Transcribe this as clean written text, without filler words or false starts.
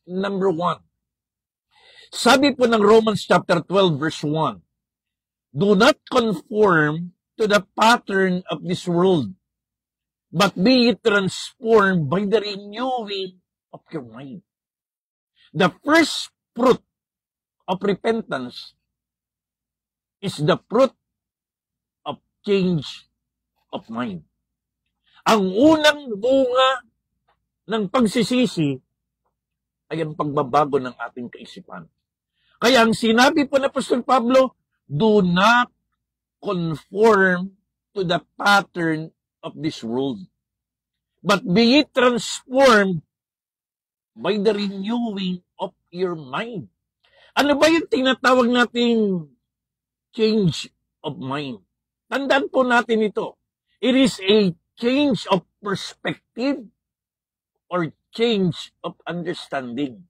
number 1. Sabi po ng Romans chapter 12 verse 1, do not conform to the pattern of this world, but be ye transformed by the renewing of your mind. The first fruit of repentance is the fruit of change of mind. Ang unang bunga ng pagsisisi ay ang pagbabago ng ating kaisipan. Kaya ang sinabi po na Apostol Pablo, do not conform to the pattern of this world, but be ye transformed by the renewing of your mind. Ano ba yung tinatawag nating change of mind? Tandaan po natin ito. It is a change of perspective or change of understanding.